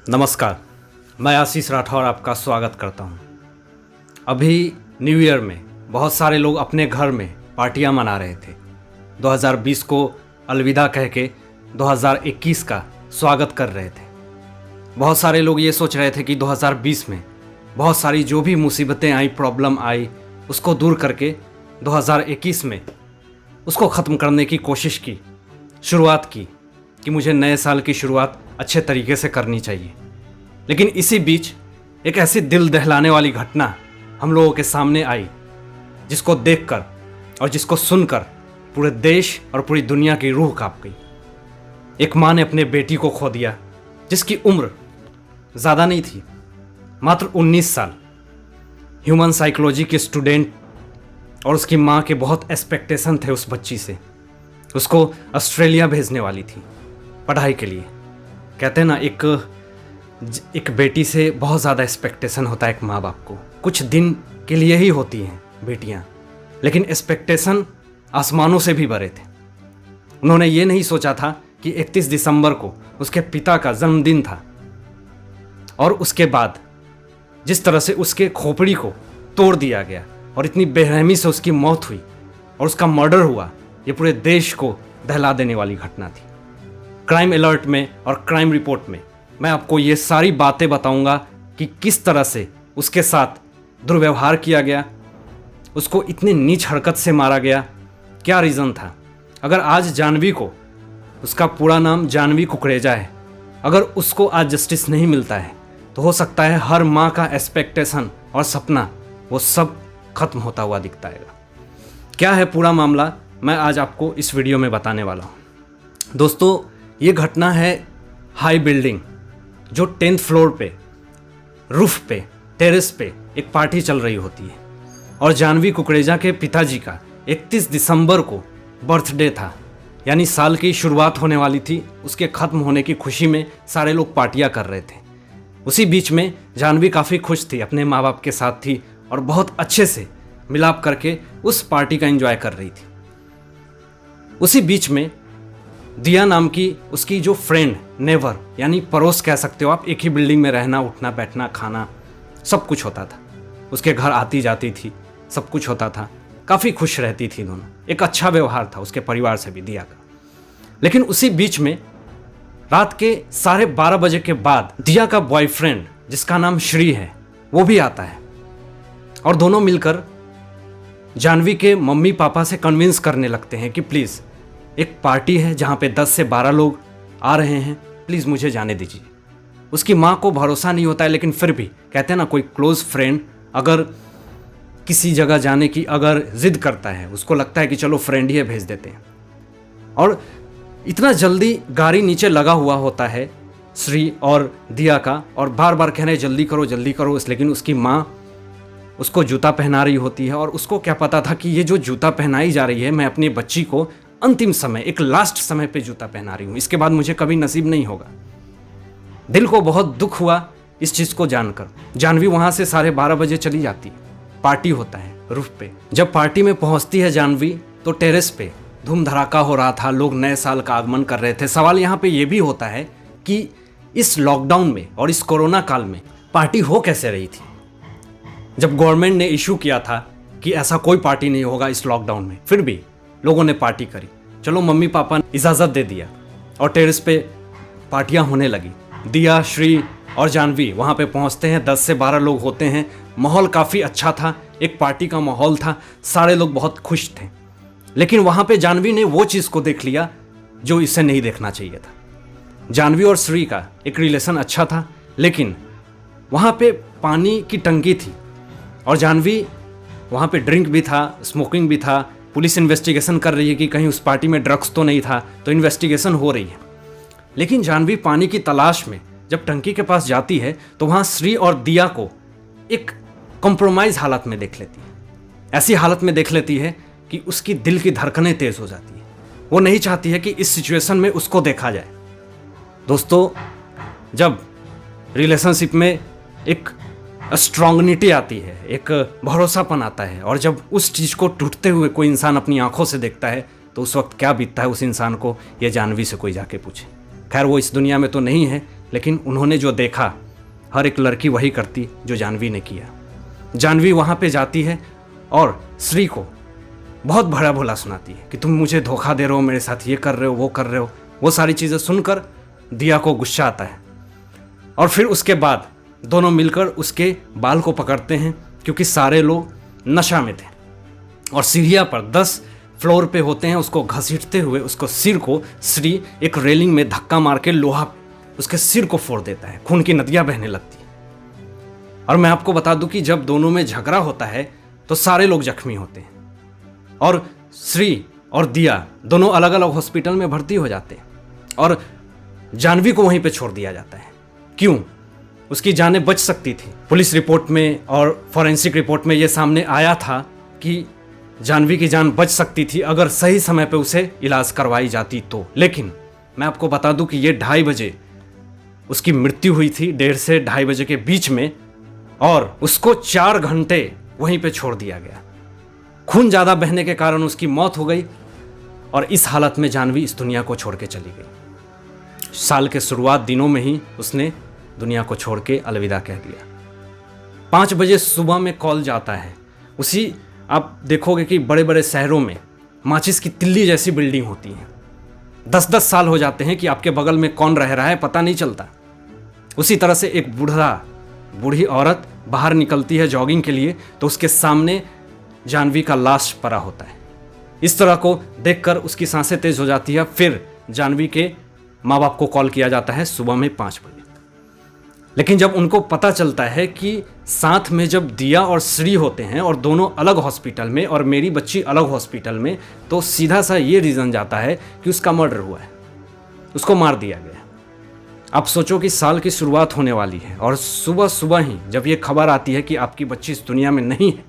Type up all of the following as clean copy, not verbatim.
नमस्कार, मैं आशीष राठौर आपका स्वागत करता हूं। अभी न्यू ईयर में बहुत सारे लोग अपने घर में पार्टियां मना रहे थे। 2020 को अलविदा कह के 2021 का स्वागत कर रहे थे। बहुत सारे लोग ये सोच रहे थे कि 2020 में बहुत सारी जो भी मुसीबतें आई, प्रॉब्लम आई, उसको दूर करके 2021 में उसको ख़त्म करने की कोशिश की, शुरुआत की कि मुझे नए साल की शुरुआत अच्छे तरीके से करनी चाहिए। लेकिन इसी बीच एक ऐसी दिल दहलाने वाली घटना हम लोगों के सामने आई जिसको देखकर और जिसको सुनकर पूरे देश और पूरी दुनिया की रूह कांप गई। एक माँ ने अपने बेटी को खो दिया जिसकी उम्र ज़्यादा नहीं थी, मात्र 19 साल। ह्यूमन साइकोलॉजी के स्टूडेंट और उसकी माँ के बहुत एक्सपेक्टेशन थे उस बच्ची से। उसको ऑस्ट्रेलिया भेजने वाली थी पढ़ाई के लिए। कहते हैं ना, एक बेटी से बहुत ज़्यादा एक्सपेक्टेशन होता है एक माँ बाप को। कुछ दिन के लिए ही होती हैं बेटियाँ, लेकिन एक्सपेक्टेशन आसमानों से भी बड़े थे। उन्होंने ये नहीं सोचा था कि 31 दिसंबर को उसके पिता का जन्मदिन था और उसके बाद जिस तरह से उसके खोपड़ी को तोड़ दिया गया और इतनी बेरहमी से उसकी मौत हुई और उसका मर्डर हुआ, ये पूरे देश को दहला देने वाली घटना थी। क्राइम अलर्ट में और क्राइम रिपोर्ट में मैं आपको ये सारी बातें बताऊंगा कि किस तरह से उसके साथ दुर्व्यवहार किया गया, उसको इतनी नीच हरकत से मारा गया, क्या रीज़न था। अगर आज जानवी को, उसका पूरा नाम जानवी कुकरेजा है, अगर उसको आज जस्टिस नहीं मिलता है तो हो सकता है हर माँ का एक्सपेक्टेशन और सपना वो सब खत्म होता हुआ दिखता है। क्या है पूरा मामला, मैं आज आपको इस वीडियो में बताने वाला हूँ। दोस्तों, ये घटना है हाई बिल्डिंग, जो 10th फ्लोर पे, रूफ पे, टेरेस पे एक पार्टी चल रही होती है और जानवी कुकरेजा के पिताजी का 31 दिसंबर को बर्थडे था, यानी साल की शुरुआत होने वाली थी। उसके ख़त्म होने की खुशी में सारे लोग पार्टियां कर रहे थे। उसी बीच में जानवी काफ़ी खुश थी, अपने माँ बाप के साथ थी और बहुत अच्छे से मिलाप करके उस पार्टी का एंजॉय कर रही थी। उसी बीच में दिया नाम की उसकी जो फ्रेंड, नेवर यानी पड़ोस कह सकते हो आप, एक ही बिल्डिंग में रहना, उठना, बैठना, खाना सब कुछ होता था। उसके घर आती जाती थी, सब कुछ होता था, काफ़ी खुश रहती थी दोनों। एक अच्छा व्यवहार था उसके परिवार से भी दिया का। लेकिन उसी बीच में रात के 12:30 बजे के बाद दिया का बॉयफ्रेंड, जिसका नाम श्री है, वो भी आता है और दोनों मिलकर जानवी के मम्मी पापा से कन्विंस करने लगते हैं कि प्लीज़, एक पार्टी है जहाँ पे 10 से 12 लोग आ रहे हैं, प्लीज़ मुझे जाने दीजिए। उसकी माँ को भरोसा नहीं होता है, लेकिन फिर भी कहते हैं ना, कोई क्लोज़ फ्रेंड अगर किसी जगह जाने की अगर ज़िद करता है, उसको लगता है कि चलो फ्रेंड ही है, भेज देते हैं। और इतना जल्दी गाड़ी नीचे लगा हुआ होता है श्री और दिया का, और बार बार कह रहे जल्दी करो जल्दी करो। लेकिन उसकी माँ उसको जूता पहना रही होती है और उसको क्या पता था कि ये जो जूता पहनाई जा रही है, मैं अपनी बच्ची को अंतिम समय, एक लास्ट समय पे जूता पहना रही हूँ, इसके बाद मुझे कभी नसीब नहीं होगा। दिल को बहुत दुख हुआ इस चीज़ को जानकर। जानवी वहाँ से 12:30 बजे चली जाती है। पार्टी होता है रूफ पे। जब पार्टी में पहुँचती है जानवी तो टेरेस पे धूम धड़ाका हो रहा था, लोग नए साल का आगमन कर रहे थे। सवाल यहाँ पे ये भी होता है कि इस लॉकडाउन में और इस कोरोना काल में पार्टी हो कैसे रही थी, जब गवर्नमेंट ने इशू किया था कि ऐसा कोई पार्टी नहीं होगा इस लॉकडाउन में, फिर भी लोगों ने पार्टी करी। चलो, मम्मी पापा ने इजाज़त दे दिया और टेरेस पे पार्टियां होने लगी। दिया, श्री और जानवी वहाँ पे पहुँचते हैं। 10 से 12 लोग होते हैं। माहौल काफ़ी अच्छा था, एक पार्टी का माहौल था, सारे लोग बहुत खुश थे। लेकिन वहाँ पे जानवी ने वो चीज़ को देख लिया जो इसे नहीं देखना चाहिए था। जानवी और श्री का एक रिलेशन अच्छा था, लेकिन वहाँ पे पानी की टंकी थी और जानवी, वहाँ पे ड्रिंक भी था, स्मोकिंग भी था। पुलिस इन्वेस्टिगेशन कर रही है कि कहीं उस पार्टी में ड्रग्स तो नहीं था, तो इन्वेस्टिगेशन हो रही है। लेकिन जानवी पानी की तलाश में जब टंकी के पास जाती है तो वहाँ श्री और दिया को एक कॉम्प्रोमाइज़ हालत में देख लेती है। ऐसी हालत में देख लेती है कि उसकी दिल की धड़कनें तेज़ हो जाती है। वो नहीं चाहती है कि इस सिचुएशन में उसको देखा जाए। दोस्तों, जब रिलेशनशिप में एक स्ट्रॉन्गनिटी आती है, एक भरोसापन आता है, और जब उस चीज़ को टूटते हुए कोई इंसान अपनी आंखों से देखता है तो उस वक्त क्या बीतता है उस इंसान को, ये जानवी से कोई जाके पूछे। खैर, वो इस दुनिया में तो नहीं है, लेकिन उन्होंने जो देखा हर एक लड़की वही करती जो जानवी ने किया। जानवी वहाँ पे जाती है और श्री को बहुत भला भोला सुनाती है कि तुम मुझे धोखा दे रहे हो, मेरे साथ ये कर रहे हो, वो कर रहे हो। वो सारी चीज़ें सुनकर दिया को गुस्सा आता है और फिर उसके बाद दोनों मिलकर उसके बाल को पकड़ते हैं, क्योंकि सारे लोग नशा में थे और सीढ़ियाँ पर 10 फ्लोर पे होते हैं। उसको घसीटते हुए उसको सिर को श्री एक रेलिंग में धक्का मार के लोहा उसके सिर को फोड़ देता है। खून की नदियाँ बहने लगती है। और मैं आपको बता दूं कि जब दोनों में झगड़ा होता है तो सारे लोग जख्मी होते हैं और श्री और दिया दोनों अलग अलग हॉस्पिटल में भर्ती हो जाते हैं और जानवी को वहीं पे छोड़ दिया जाता है। क्यों? उसकी जानें बच सकती थी। पुलिस रिपोर्ट में और फॉरेंसिक रिपोर्ट में यह सामने आया था कि जानवी की जान बच सकती थी अगर सही समय पे उसे इलाज करवाई जाती तो। लेकिन मैं आपको बता दूं कि ये 2:30 बजे उसकी मृत्यु हुई थी, 1:30 से 2:30 बजे के बीच में, और उसको 4 घंटे वहीं पे छोड़ दिया गया। खून ज़्यादा बहने के कारण उसकी मौत हो गई और इस हालत में जानवी इस दुनिया को छोड़ के चली गई। साल के शुरुआत दिनों में ही उसने दुनिया को छोड़ के अलविदा कह दिया। 5 बजे सुबह में कॉल जाता है। उसी आप देखोगे कि बड़े बड़े शहरों में माचिस की तिल्ली जैसी बिल्डिंग होती हैं। 10-10 साल हो जाते हैं कि आपके बगल में कौन रह रहा है पता नहीं चलता। उसी तरह से एक बूढ़ी औरत बाहर निकलती है जॉगिंग के लिए तो उसके सामने जानवी का लाश पड़ा होता है। इस तरह को देखकर उसकी सांसें तेज हो जाती है। फिर जानवी के माँ बाप को कॉल किया जाता है सुबह में 5 बजे। लेकिन जब उनको पता चलता है कि साथ में जब दिया और श्री होते हैं और दोनों अलग हॉस्पिटल में और मेरी बच्ची अलग हॉस्पिटल में, तो सीधा सा ये रीज़न जाता है कि उसका मर्डर हुआ है, उसको मार दिया गया। आप सोचो कि साल की शुरुआत होने वाली है और सुबह सुबह ही जब ये खबर आती है कि आपकी बच्ची इस दुनिया में नहीं है,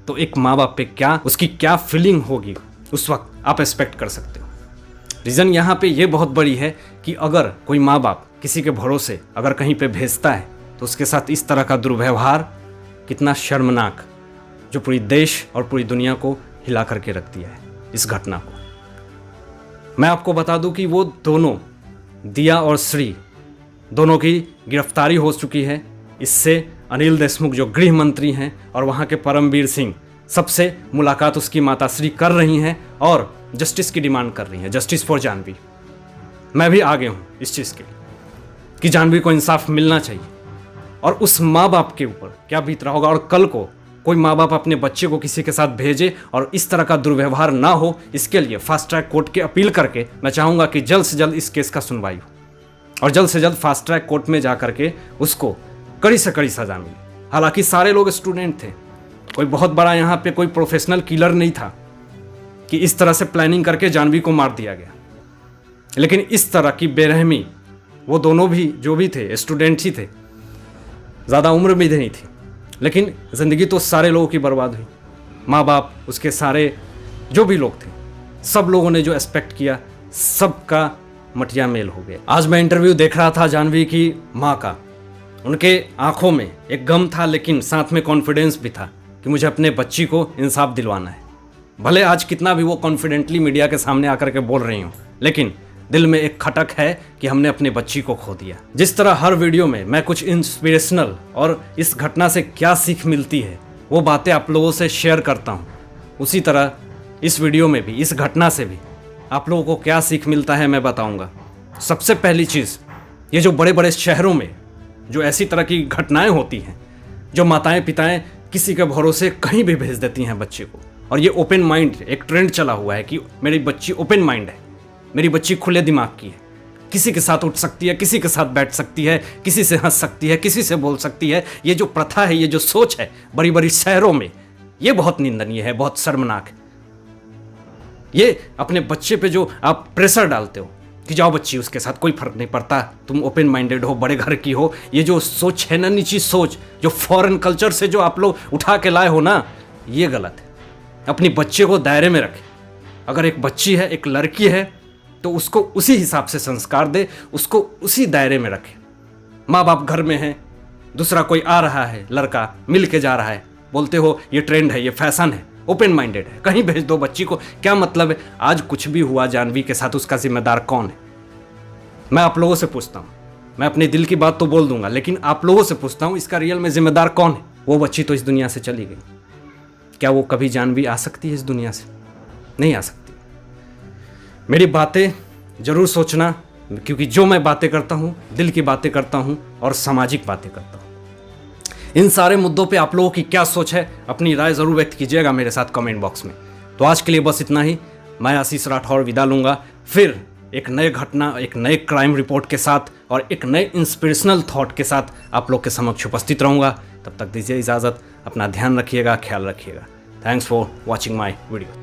तो एक माँ बाप पे उसकी क्या फीलिंग होगी उस वक्त आप एक्सपेक्ट कर सकते हो। रीज़न यहाँ पे ये बहुत बड़ी है कि अगर कोई माँ बाप किसी के भरोसे अगर कहीं पे भेजता है तो उसके साथ इस तरह का दुर्व्यवहार कितना शर्मनाक, जो पूरी देश और पूरी दुनिया को हिला करके रख दिया है इस घटना को। मैं आपको बता दूं कि वो दोनों, दिया और श्री, दोनों की गिरफ्तारी हो चुकी है। इससे अनिल देशमुख जो गृह मंत्री हैं और वहाँ के परमवीर सिंह सबसे मुलाकात उसकी माताश्री कर रही हैं और जस्टिस की डिमांड कर रही हैं, जस्टिस फॉर जानवी। मैं भी आगे हूँ इस चीज़ के लिए कि जानवी को इंसाफ मिलना चाहिए। और उस माँ बाप के ऊपर क्या बीत रहा होगा, और कल को कोई माँ बाप अपने बच्चे को किसी के साथ भेजे और इस तरह का दुर्व्यवहार ना हो, इसके लिए फास्ट ट्रैक कोर्ट के अपील करके मैं चाहूँगा कि जल्द से जल्द इस केस का सुनवाई हो और जल्द से जल्द फास्ट ट्रैक कोर्ट में जा करके उसको कड़ी से कड़ी सजा मिले। हालांकि सारे लोग स्टूडेंट थे, कोई बहुत बड़ा यहाँ पे कोई प्रोफेशनल किलर नहीं था कि इस तरह से प्लानिंग करके जानवी को मार दिया गया। लेकिन इस तरह की बेरहमी, वो दोनों भी जो भी थे स्टूडेंट ही थे, ज़्यादा उम्र भी नहीं थी, लेकिन ज़िंदगी तो सारे लोगों की बर्बाद हुई। माँ बाप, उसके सारे जो भी लोग थे, सब लोगों ने जो एक्सपेक्ट किया सबका मटिया मेल हो गया। आज मैं इंटरव्यू देख रहा था जानवी की माँ का। उनके आंखों में एक गम था लेकिन साथ में कॉन्फिडेंस भी था कि मुझे अपने बच्ची को इंसाफ दिलवाना है। भले आज कितना भी वो कॉन्फिडेंटली मीडिया के सामने आकर के बोल रही हूँ, लेकिन दिल में एक खटक है कि हमने अपनी बच्ची को खो दिया। जिस तरह हर वीडियो में मैं कुछ इंस्पिरेशनल और इस घटना से क्या सीख मिलती है वो बातें आप लोगों से शेयर करता हूँ, उसी तरह इस वीडियो में भी, इस घटना से भी आप लोगों को क्या सीख मिलता है मैं बताऊँगा। सबसे पहली चीज़, ये जो बड़े बड़े शहरों में जो ऐसी तरह की घटनाएं होती हैं, जो माताएं पिताएं किसी के भरोसे कहीं भी भेज देती हैं बच्चे को, और ये ओपन माइंड एक ट्रेंड चला हुआ है कि मेरी बच्ची ओपन माइंड है, मेरी बच्ची खुले दिमाग की है, किसी के साथ उठ सकती है, किसी के साथ बैठ सकती है, किसी से हंस सकती है, किसी से बोल सकती है। ये जो प्रथा है, ये जो सोच है बड़ी बड़ी शहरों में, ये बहुत निंदनीय है, बहुत शर्मनाक है। ये अपने बच्चे पे जो आप प्रेशर डालते हो कि जाओ बच्ची, उसके साथ कोई फर्क नहीं पड़ता, तुम ओपन माइंडेड हो, बड़े घर की हो, ये जो सोच है ना, नीची सोच जो फॉरेन कल्चर से जो आप लोग उठा के लाए हो ना, ये गलत है। अपनी बच्चे को दायरे में रखें। अगर एक बच्ची है, एक लड़की है, तो उसको उसी हिसाब से संस्कार दे, उसको उसी दायरे में रखें। माँ बाप घर में हैं, दूसरा कोई आ रहा है, लड़का मिल के जा रहा है, बोलते हो ये ट्रेंड है, ये फैशन है, ओपन माइंडेड है, कहीं भेज दो बच्ची को, क्या मतलब है? आज कुछ भी हुआ जानवी के साथ, उसका जिम्मेदार कौन है? मैं आप लोगों से पूछता हूँ, मैं अपने दिल की बात तो बोल दूंगा, लेकिन आप लोगों से पूछता हूँ इसका रियल में जिम्मेदार कौन है? वो बच्ची तो इस दुनिया से चली गई, क्या वो कभी जान भी आ सकती है इस दुनिया से? नहीं आ सकती। मेरी बातें जरूर सोचना, क्योंकि जो मैं बातें करता हूँ दिल की बातें करता हूँ और सामाजिक बातें करता हूँ। इन सारे मुद्दों पे आप लोगों की क्या सोच है, अपनी राय जरूर व्यक्त कीजिएगा मेरे साथ कमेंट बॉक्स में। तो आज के लिए बस इतना ही। मैं आशीष राठौर विदा लूंगा, फिर एक नए घटना, एक नए क्राइम रिपोर्ट के साथ और एक नए इंस्पिरेशनल थॉट के साथ आप लोग के समक्ष उपस्थित रहूंगा। तब तक दीजिए इजाज़त, अपना ध्यान रखिएगा, ख्याल रखिएगा। Thanks for watching my video.